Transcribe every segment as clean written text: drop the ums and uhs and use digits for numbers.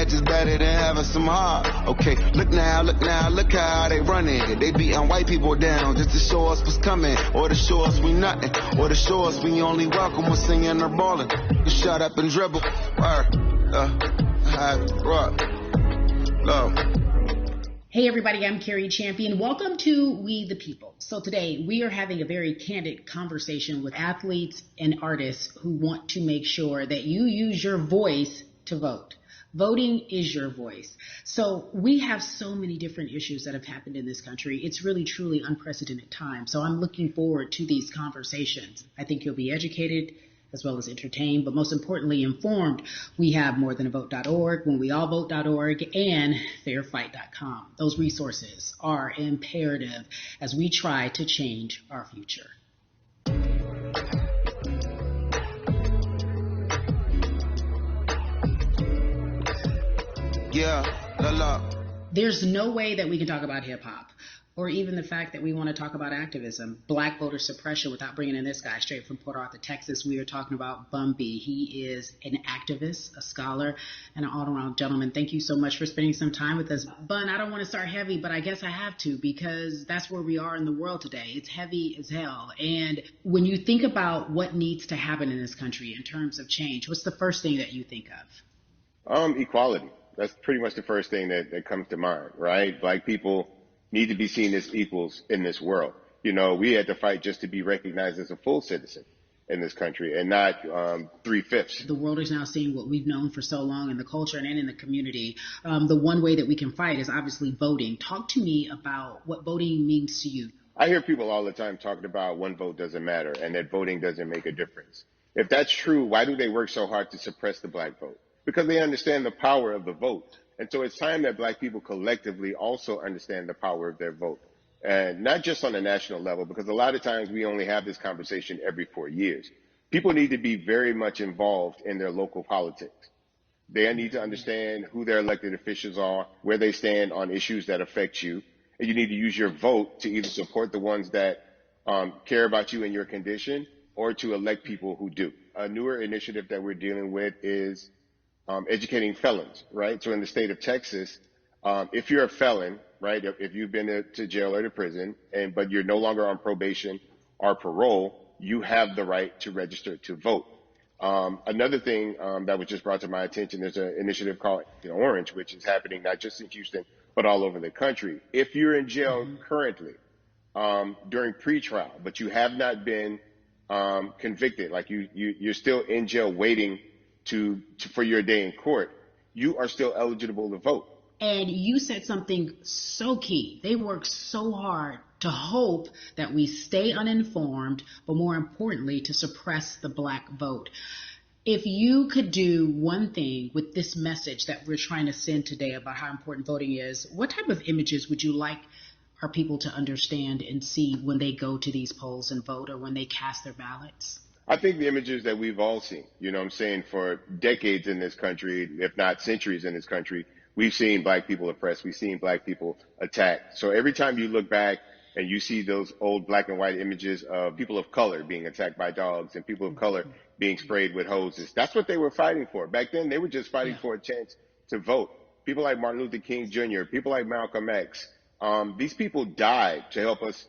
that just better than having some heart. Okay, look now, look how they running. They beating white people down just to show us what's coming, or to show us we nothing, or to show us we only welcome when singing or balling. You shut up and dribble. Hey everybody, I'm Carrie Champion. Welcome to We the People. So today we are having a very candid conversation with athletes and artists who want to make sure that you use your voice to vote. Voting is your voice. So we have so many different issues that have happened in this country. It's really, truly unprecedented time. So I'm looking forward to these conversations. I think you'll be educated as well as entertained, but most importantly informed. We have morethanavote.org, whenweallvote.org, and fairfight.com. Those resources are imperative as we try to change our future. There's no way that we can talk about hip hop or even the fact that we want to talk about activism, black voter suppression, without bringing in this guy straight from Port Arthur, Texas. We are talking about Bun B. He is an activist, a scholar, and an all-around gentleman. Thank you so much for spending some time with us. Bun, I don't want to start heavy, but I guess I have to because that's where we are in the world today. It's heavy as hell. And when you think about what needs to happen in this country in terms of change, what's the first thing that you think of? Equality. That's pretty much the first thing that comes to mind, right? Black people need to be seen as equals in this world. You know, we had to fight just to be recognized as a full citizen in this country and not 3/5. The world is now seeing what we've known for so long in the culture and in the community. The one way that we can fight is obviously voting. Talk to me about what voting means to you. I hear people all the time talking about one vote doesn't matter and that voting doesn't make a difference. If that's true, why do they work so hard to suppress the black vote? Because they understand the power of the vote. And so it's time that black people collectively also understand the power of their vote. And not just on a national level, because a lot of times we only have this conversation every 4 years. People need to be very much involved in their local politics. They need to understand who their elected officials are, where they stand on issues that affect you. And you need to use your vote to either support the ones that care about you and your condition, or to elect people who do. A newer initiative that we're dealing with is educating felons, right? So in the state of Texas, if you're a felon, right, if you've been to jail or to prison, but you're no longer on probation or parole, you have the right to register to vote. Another thing that was just brought to my attention, there's an initiative called Orange, which is happening not just in Houston, but all over the country. If you're in jail currently during pretrial, but you have not been convicted, like you're still in jail waiting for your day in court, you are still eligible to vote. And you said something so key. They work so hard to hope that we stay uninformed, but more importantly, to suppress the black vote. If you could do one thing with this message that we're trying to send today about how important voting is, what type of images would you like our people to understand and see when they go to these polls and vote, or when they cast their ballots? I think the images that we've all seen, for decades in this country, if not centuries in this country, we've seen black people oppressed. We've seen black people attacked. So every time you look back and you see those old black and white images of people of color being attacked by dogs and people of color being sprayed with hoses, that's what they were fighting for. Back then, they were just fighting for a chance to vote. People like Martin Luther King Jr., people like Malcolm X, these people died to help us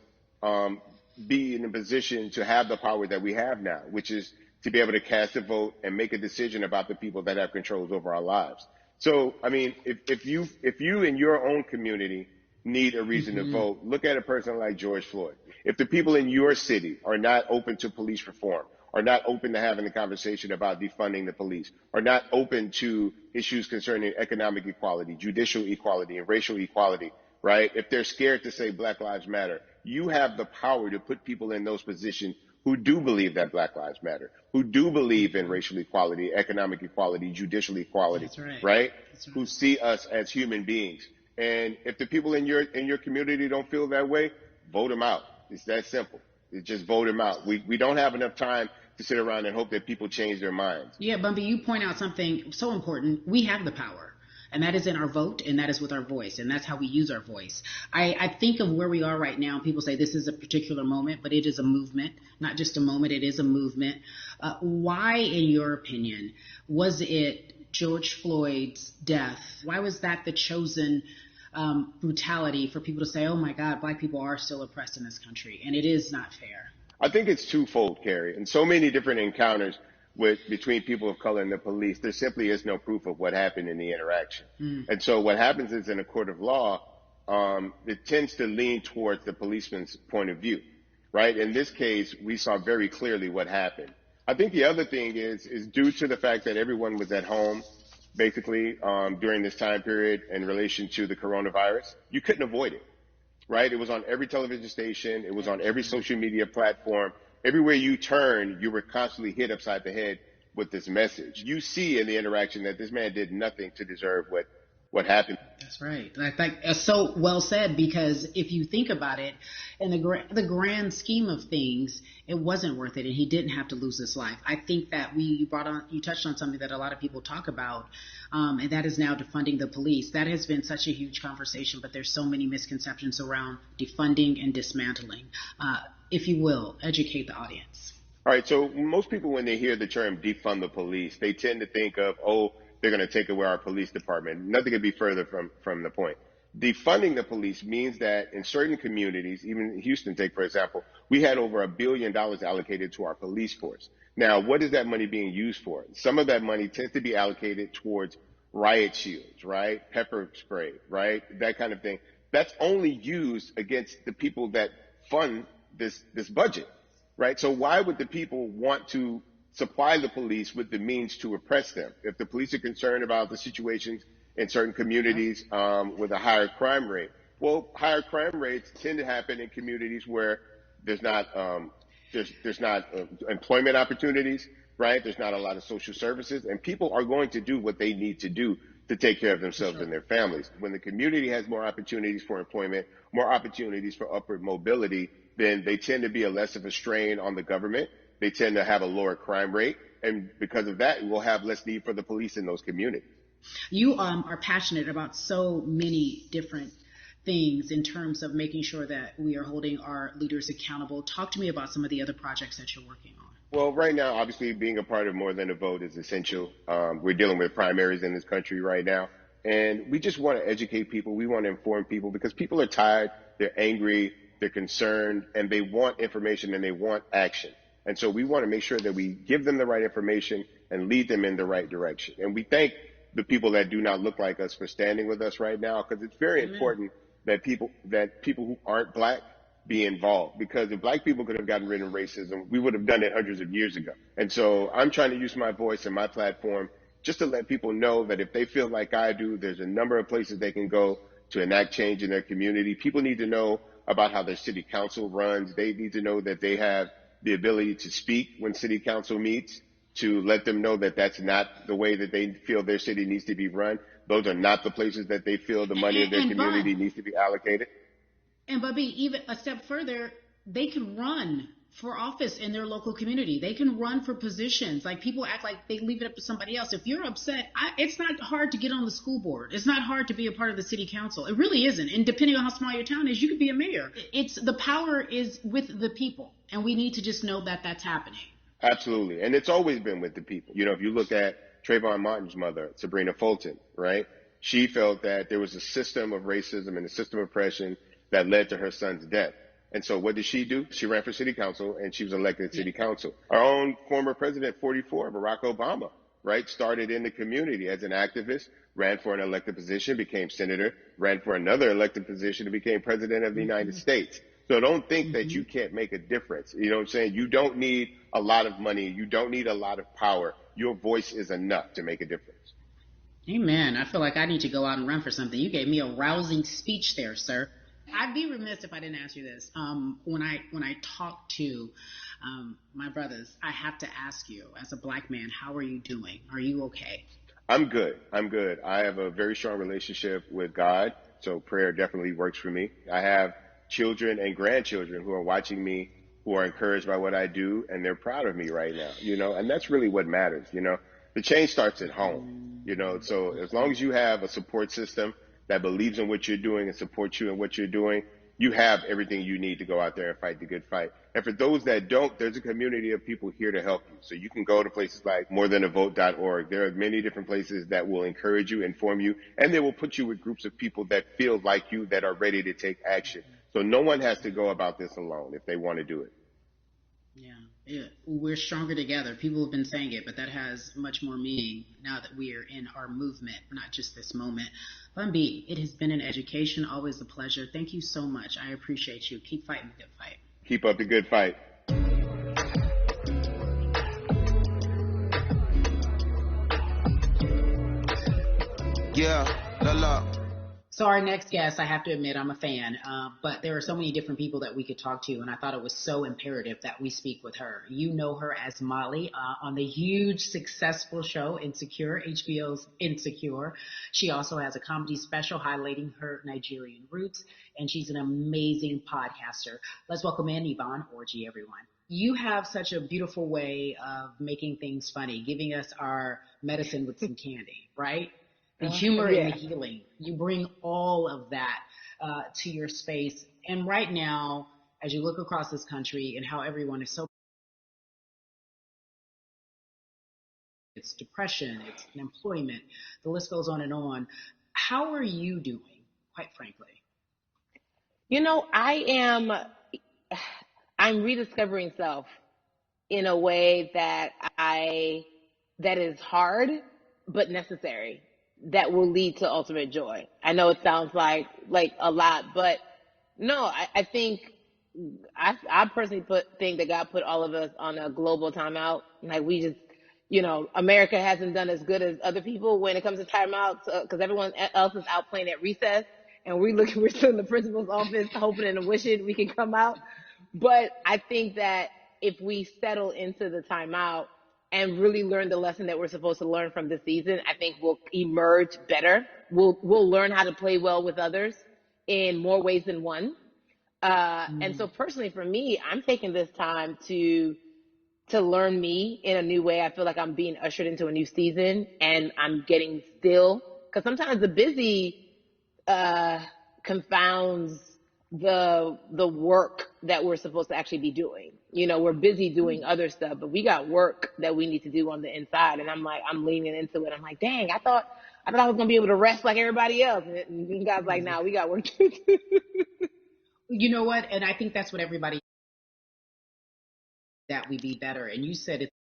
be in a position to have the power that we have now, which is to be able to cast a vote and make a decision about the people that have controls over our lives. So, I mean, if you in your own community need a reason to vote, look at a person like George Floyd. If the people in your city are not open to police reform, are not open to having a conversation about defunding the police, are not open to issues concerning economic equality, judicial equality, and racial equality, right? If they're scared to say Black Lives Matter, you have the power to put people in those positions who do believe that Black Lives Matter, who do believe in racial equality, economic equality, judicial equality, right? Who see us as human beings. And if the people in your community don't feel that way, vote them out. It's that simple. It's just vote them out. We don't have enough time to sit around and hope that people change their minds. Yeah, Bumpy, you point out something so important. We have the power. And that is in our vote, and that is with our voice, and that's how we use our voice. I think of where we are right now. People say this is a particular moment, but it is a movement, not just a moment. It is a movement. Why, in your opinion, was it George Floyd's death, why was that the chosen brutality for people to say, oh my God, Black people are still oppressed in this country, and it is not fair? I think it's twofold, Carrie. In so many different encounters between people of color and the police, there simply is no proof of what happened in the interaction. And so what happens is in a court of law, it tends to lean towards the policeman's point of view, right? In this case, we saw very clearly what happened. I think the other thing is due to the fact that everyone was at home, basically, during this time period in relation to the coronavirus, you couldn't avoid it, right? It was on every television station. It was on every social media platform. Everywhere you turn, you were constantly hit upside the head with this message. You see in the interaction that this man did nothing to deserve what happened. That's right. I think that's so well said, because if you think about it, in the grand scheme of things, it wasn't worth it, and he didn't have to lose his life. I think that you touched on something that a lot of people talk about, and that is now defunding the police. That has been such a huge conversation, but there's so many misconceptions around defunding and dismantling. If you will, educate the audience. All right. So most people, when they hear the term defund the police, they tend to think of, oh, they're going to take away our police department. Nothing could be further from the point. Defunding the police means that in certain communities, even Houston, take for example, we had over $1 billion allocated to our police force. Now, what is that money being used for? Some of that money tends to be allocated towards riot shields, right? Pepper spray, right? That kind of thing. That's only used against the people that fund this budget, right? So why would the people want to supply the police with the means to oppress them? If the police are concerned about the situations in certain communities with a higher crime rate, well, higher crime rates tend to happen in communities where there's not employment opportunities, right? There's not a lot of social services, and people are going to do what they need to do to take care of themselves and their families. When the community has more opportunities for employment, more opportunities for upward mobility, then they tend to be less of a strain on the government. They tend to have a lower crime rate. And because of that, we'll have less need for the police in those communities. You are passionate about so many different things in terms of making sure that we are holding our leaders accountable. Talk to me about some of the other projects that you're working on. Well, right now, obviously, being a part of More Than a Vote is essential. We're dealing with primaries in this country right now. And we just want to educate people. We want to inform people because people are tired. They're angry. They're concerned. And they want information and they want action. And so we want to make sure that we give them the right information and lead them in the right direction. And we thank the people that do not look like us for standing with us right now, because it's very important that people who aren't Black be involved, because if Black people could have gotten rid of racism, we would have done it hundreds of years ago. And so I'm trying to use my voice and my platform just to let people know that if they feel like I do, there's a number of places they can go to enact change in their community. People need to know about how their city council runs. They need to know that they have the ability to speak when city council meets, to let them know that that's not the way that they feel their city needs to be run. Those are not the places that they feel the money of their community needs to be allocated. And Bubby, even a step further, they can run for office in their local community. They can run for positions. Like, people act like they leave it up to somebody else. If you're upset, it's not hard to get on the school board. It's not hard to be a part of the city council. It really isn't. And depending on how small your town is, you could be a mayor. The power is with the people. And we need to just know that that's happening. Absolutely. And it's always been with the people. You know, if you look at Trayvon Martin's mother, Sabrina Fulton, right? She felt that there was a system of racism and a system of oppression that led to her son's death. And so what did she do? She ran for city council, and she was elected to city council. Our own former president, 44, Barack Obama, right, started in the community as an activist, ran for an elected position, became senator, ran for another elected position, and became president of the United States. So don't think that you can't make a difference. You know what I'm saying? You don't need a lot of money. You don't need a lot of power. Your voice is enough to make a difference. Amen. I feel like I need to go out and run for something. You gave me a rousing speech there, sir. I'd be remiss if I didn't ask you this. When I talk to my brothers, I have to ask you, as a Black man, how are you doing? Are you okay? I'm good. I have a very strong relationship with God, so prayer definitely works for me. I have children and grandchildren who are watching me, who are encouraged by what I do, and they're proud of me right now, you know, and that's really what matters, you know. The change starts at home, you know, so as long as you have a support system that believes in what you're doing and supports you in what you're doing, you have everything you need to go out there and fight the good fight. And for those that don't, there's a community of people here to help you. So you can go to places like morethanavote.org. There are many different places that will encourage you, inform you, and they will put you with groups of people that feel like you, that are ready to take action. So no one has to go about this alone if they want to do it. Yeah, we're stronger together. People have been saying it, but that has much more meaning now that we are in our movement, not just this moment. Bun B, it has been an education, always a pleasure. Thank you so much. I appreciate you. Keep fighting the good fight. Keep up the good fight. Yeah, la la. So our next guest, I have to admit, I'm a fan, but there are so many different people that we could talk to, and I thought it was so imperative that we speak with her. You know her as Molly on the huge, successful show Insecure, HBO's Insecure. She also has a comedy special highlighting her Nigerian roots, and she's an amazing podcaster. Let's welcome in Yvonne Orji, everyone. You have such a beautiful way of making things funny, giving us our medicine with some candy, right? The humor and the healing. You bring all of that to your space. And right now, as you look across this country and how everyone is so, it's depression, it's unemployment, the list goes on and on. How are you doing, quite frankly? You know, I'm rediscovering self in a way that is hard, but necessary, that will lead to ultimate joy. I know it sounds like a lot, but no, I think I personally think that God put all of us on a global timeout. Like we just, America hasn't done as good as other people when it comes to timeouts because everyone else is out playing at recess, and we're still in the principal's office hoping and wishing we can come out. But I think that if we settle into the timeout and really learn the lesson that we're supposed to learn from this season, I think we'll emerge better. We'll learn how to play well with others in more ways than one. And so personally for me, I'm taking this time to learn me in a new way. I feel like I'm being ushered into a new season, and I'm getting still, because sometimes the busy confounds the work that we're supposed to actually be doing. We're busy doing other stuff, but we got work that we need to do on the inside. And I'm leaning into it. I'm like, dang, I thought I was going to be able to rest like everybody else. And you guys like, nah, we got work to do. You know what? And I think that's what everybody, that we be better. And you said it's